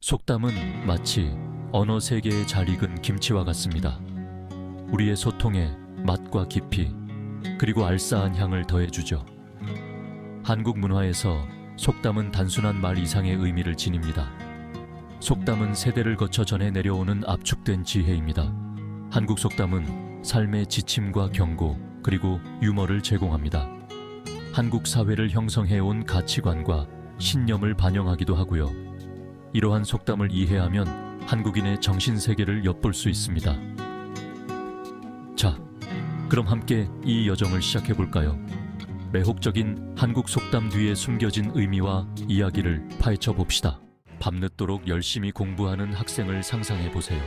속담은 마치 언어 세계에 잘 익은 김치와 같습니다. 우리의 소통에 맛과 깊이 그리고 알싸한 향을 더해주죠. 한국 문화에서 속담은 단순한 말 이상의 의미를 지닙니다. 속담은 세대를 거쳐 전해 내려오는 압축된 지혜입니다. 한국 속담은 삶의 지침과 경고 그리고 유머를 제공합니다. 한국 사회를 형성해온 가치관과 신념을 반영하기도 하고요. 이러한 속담을 이해하면 한국인의 정신세계를 엿볼 수 있습니다. 자, 그럼 함께 이 여정을 시작해볼까요? 매혹적인 한국 속담 뒤에 숨겨진 의미와 이야기를 파헤쳐 봅시다. 밤늦도록 열심히 공부하는 학생을 상상해보세요.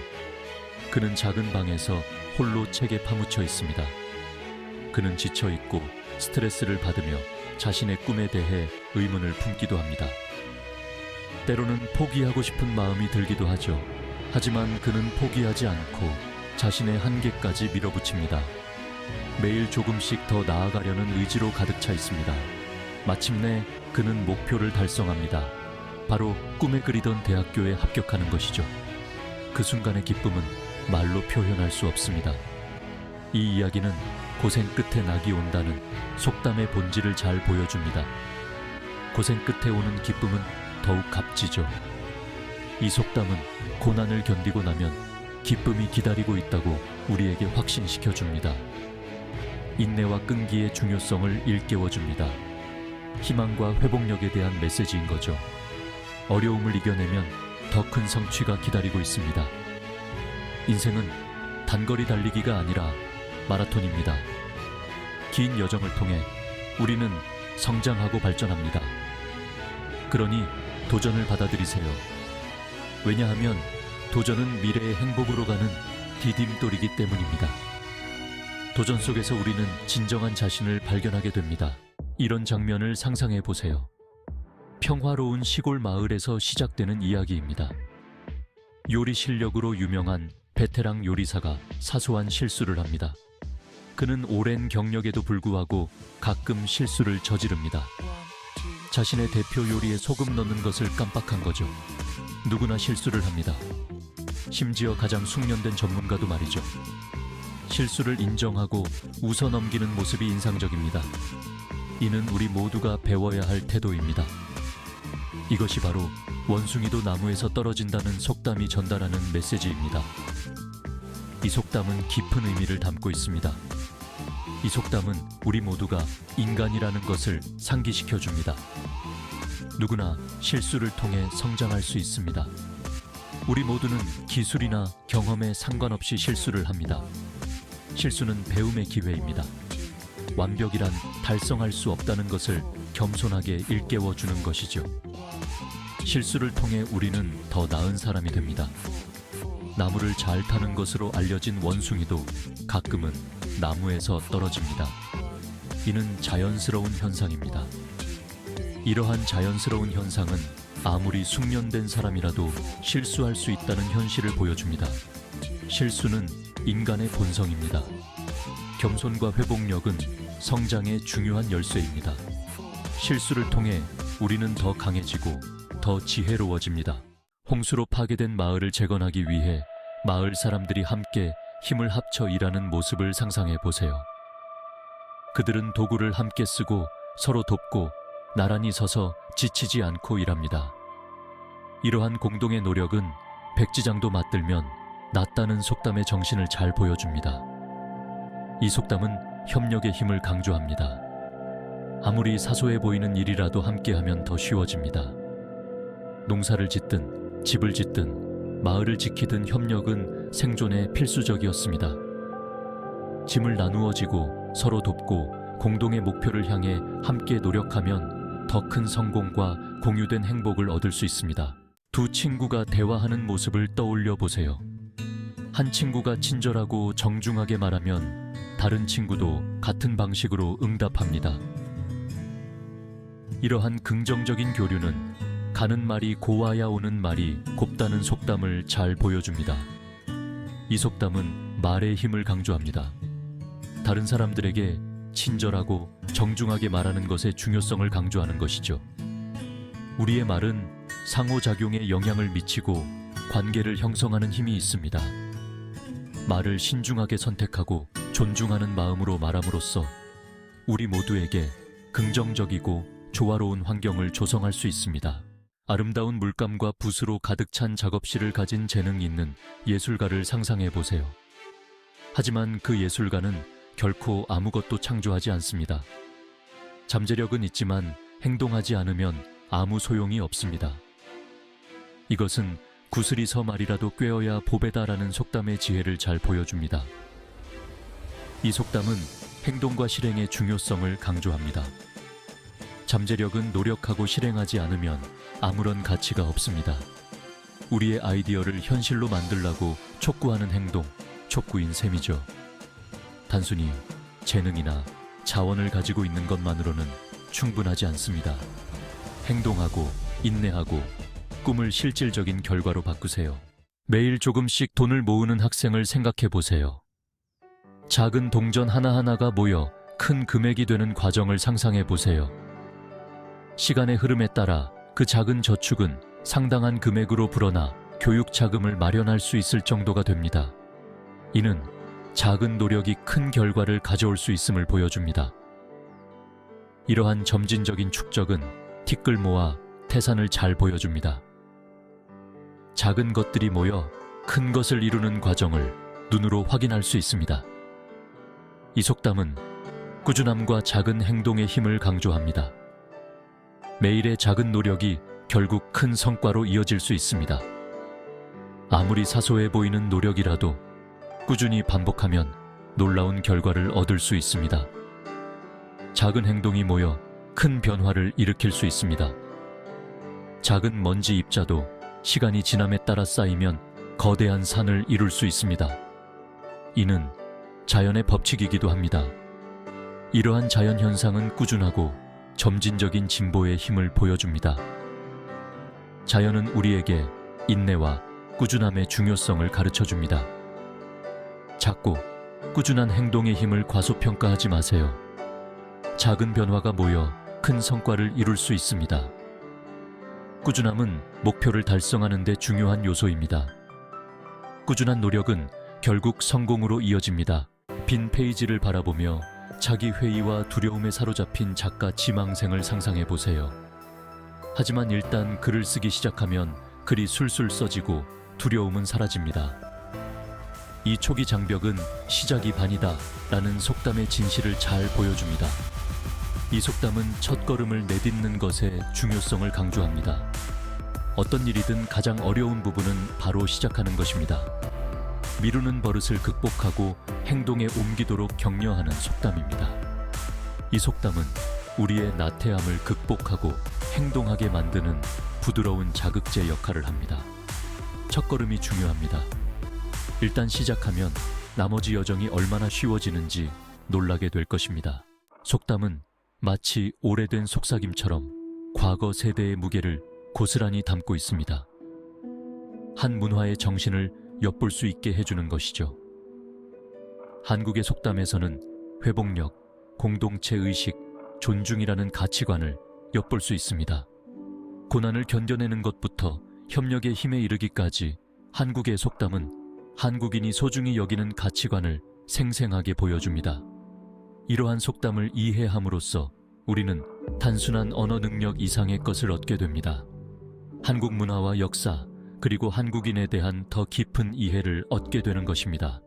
그는 작은 방에서 홀로 책에 파묻혀 있습니다. 그는 지쳐있고 스트레스를 받으며 자신의 꿈에 대해 의문을 품기도 합니다. 때로는 포기하고 싶은 마음이 들기도 하죠. 하지만 그는 포기하지 않고 자신의 한계까지 밀어붙입니다. 매일 조금씩 더 나아가려는 의지로 가득 차 있습니다. 마침내 그는 목표를 달성합니다. 바로 꿈에 그리던 대학교에 합격하는 것이죠. 그 순간의 기쁨은 말로 표현할 수 없습니다. 이 이야기는 고생 끝에 낙이 온다는 속담의 본질을 잘 보여줍니다. 고생 끝에 오는 기쁨은 더욱 값지죠. 이 속담은 고난을 견디고 나면 기쁨이 기다리고 있다고 우리에게 확신시켜줍니다. 인내와 끈기의 중요성을 일깨워줍니다. 희망과 회복력에 대한 메시지인 거죠. 어려움을 이겨내면 더 큰 성취가 기다리고 있습니다. 인생은 단거리 달리기가 아니라 마라톤입니다. 긴 여정을 통해 우리는 성장하고 발전합니다. 그러니 도전을 받아들이세요. 왜냐하면 도전은 미래의 행복으로 가는 디딤돌이기 때문입니다. 도전 속에서 우리는 진정한 자신을 발견하게 됩니다. 이런 장면을 상상해 보세요. 평화로운 시골 마을에서 시작되는 이야기입니다. 요리 실력으로 유명한 베테랑 요리사가 사소한 실수를 합니다. 그는 오랜 경력에도 불구하고 가끔 실수를 저지릅니다. 자신의 대표 요리에 소금 넣는 것을 깜빡한 거죠. 누구나 실수를 합니다. 심지어 가장 숙련된 전문가도 말이죠. 실수를 인정하고 웃어넘기는 모습이 인상적입니다. 이는 우리 모두가 배워야 할 태도입니다. 이것이 바로 원숭이도 나무에서 떨어진다는 속담이 전달하는 메시지입니다. 이 속담은 깊은 의미를 담고 있습니다. 이 속담은 우리 모두가 인간이라는 것을 상기시켜줍니다. 누구나 실수를 통해 성장할 수 있습니다. 우리 모두는 기술이나 경험에 상관없이 실수를 합니다. 실수는 배움의 기회입니다. 완벽이란 달성할 수 없다는 것을 겸손하게 일깨워주는 것이죠. 실수를 통해 우리는 더 나은 사람이 됩니다. 나무를 잘 타는 것으로 알려진 원숭이도 가끔은 나무에서 떨어집니다. 이는 자연스러운 현상입니다. 이러한 자연스러운 현상은 아무리 숙련된 사람이라도 실수할 수 있다는 현실을 보여줍니다. 실수는 인간의 본성입니다. 겸손과 회복력은 성장의 중요한 열쇠입니다. 실수를 통해 우리는 더 강해지고 더 지혜로워집니다. 홍수로 파괴된 마을을 재건하기 위해 마을 사람들이 함께 힘을 합쳐 일하는 모습을 상상해 보세요. 그들은 도구를 함께 쓰고 서로 돕고 나란히 서서 지치지 않고 일합니다. 이러한 공동의 노력은 백지장도 맞들면 낫다는 속담의 정신을 잘 보여줍니다. 이 속담은 협력의 힘을 강조합니다. 아무리 사소해 보이는 일이라도 함께하면 더 쉬워집니다. 농사를 짓든 집을 짓든 마을을 지키든 협력은 생존에 필수적이었습니다. 짐을 나누어 지고 서로 돕고 공동의 목표를 향해 함께 노력하면 더 큰 성공과 공유된 행복을 얻을 수 있습니다. 두 친구가 대화하는 모습을 떠올려 보세요. 한 친구가 친절하고 정중하게 말하면 다른 친구도 같은 방식으로 응답합니다. 이러한 긍정적인 교류는 가는 말이 고와야 오는 말이 곱다는 속담을 잘 보여줍니다. 이 속담은 말의 힘을 강조합니다. 다른 사람들에게 친절하고 정중하게 말하는 것의 중요성을 강조하는 것이죠. 우리의 말은 상호작용에 영향을 미치고 관계를 형성하는 힘이 있습니다. 말을 신중하게 선택하고 존중하는 마음으로 말함으로써 우리 모두에게 긍정적이고 조화로운 환경을 조성할 수 있습니다. 아름다운 물감과 붓으로 가득 찬 작업실을 가진 재능이 있는 예술가를 상상해 보세요. 하지만 그 예술가는 결코 아무것도 창조하지 않습니다. 잠재력은 있지만 행동하지 않으면 아무 소용이 없습니다. 이것은 구슬이 말이라도 꿰어야 보배다라는 속담의 지혜를 잘 보여줍니다. 이 속담은 행동과 실행의 중요성을 강조합니다. 잠재력은 노력하고 실행하지 않으면 아무런 가치가 없습니다. 우리의 아이디어를 현실로 만들라고 촉구하는 행동, 촉구인 셈이죠. 단순히 재능이나 자원을 가지고 있는 것만으로는 충분하지 않습니다. 행동하고 인내하고 꿈을 실질적인 결과로 바꾸세요. 매일 조금씩 돈을 모으는 학생을 생각해 보세요. 작은 동전 하나하나가 모여 큰 금액이 되는 과정을 상상해 보세요. 시간의 흐름에 따라 그 작은 저축은 상당한 금액으로 불어나 교육 자금을 마련할 수 있을 정도가 됩니다. 이는 작은 노력이 큰 결과를 가져올 수 있음을 보여줍니다. 이러한 점진적인 축적은 티끌 모아 태산을 잘 보여줍니다. 작은 것들이 모여 큰 것을 이루는 과정을 눈으로 확인할 수 있습니다. 이 속담은 꾸준함과 작은 행동의 힘을 강조합니다. 매일의 작은 노력이 결국 큰 성과로 이어질 수 있습니다. 아무리 사소해 보이는 노력이라도 꾸준히 반복하면 놀라운 결과를 얻을 수 있습니다. 작은 행동이 모여 큰 변화를 일으킬 수 있습니다. 작은 먼지 입자도 시간이 지남에 따라 쌓이면 거대한 산을 이룰 수 있습니다. 이는 자연의 법칙이기도 합니다. 이러한 자연 현상은 꾸준하고 점진적인 진보의 힘을 보여줍니다. 자연은 우리에게 인내와 꾸준함의 중요성을 가르쳐줍니다. 작고 꾸준한 행동의 힘을 과소평가하지 마세요. 작은 변화가 모여 큰 성과를 이룰 수 있습니다. 꾸준함은 목표를 달성하는 데 중요한 요소입니다. 꾸준한 노력은 결국 성공으로 이어집니다. 빈 페이지를 바라보며 자기 회의와 두려움에 사로잡힌 작가 지망생을 상상해 보세요. 하지만 일단 글을 쓰기 시작하면 글이 술술 써지고 두려움은 사라집니다. 이 초기 장벽은 시작이 반이다 라는 속담의 진실을 잘 보여줍니다. 이 속담은 첫걸음을 내딛는 것의 중요성을 강조합니다. 어떤 일이든 가장 어려운 부분은 바로 시작하는 것입니다. 미루는 버릇을 극복하고 행동에 옮기도록 격려하는 속담입니다. 이 속담은 우리의 나태함을 극복하고 행동하게 만드는 부드러운 자극제 역할을 합니다. 첫걸음이 중요합니다. 일단 시작하면 나머지 여정이 얼마나 쉬워지는지 놀라게 될 것입니다. 속담은 마치 오래된 속삭임처럼 과거 세대의 무게를 고스란히 담고 있습니다. 한 문화의 정신을 엿볼 수 있게 해주는 것이죠. 한국의 속담에서는 회복력, 공동체 의식, 존중이라는 가치관을 엿볼 수 있습니다. 고난을 견뎌내는 것부터 협력의 힘에 이르기까지 한국의 속담은 한국인이 소중히 여기는 가치관을 생생하게 보여줍니다. 이러한 속담을 이해함으로써 우리는 단순한 언어 능력 이상의 것을 얻게 됩니다. 한국 문화와 역사, 그리고 한국인에 대한 더 깊은 이해를 얻게 되는 것입니다.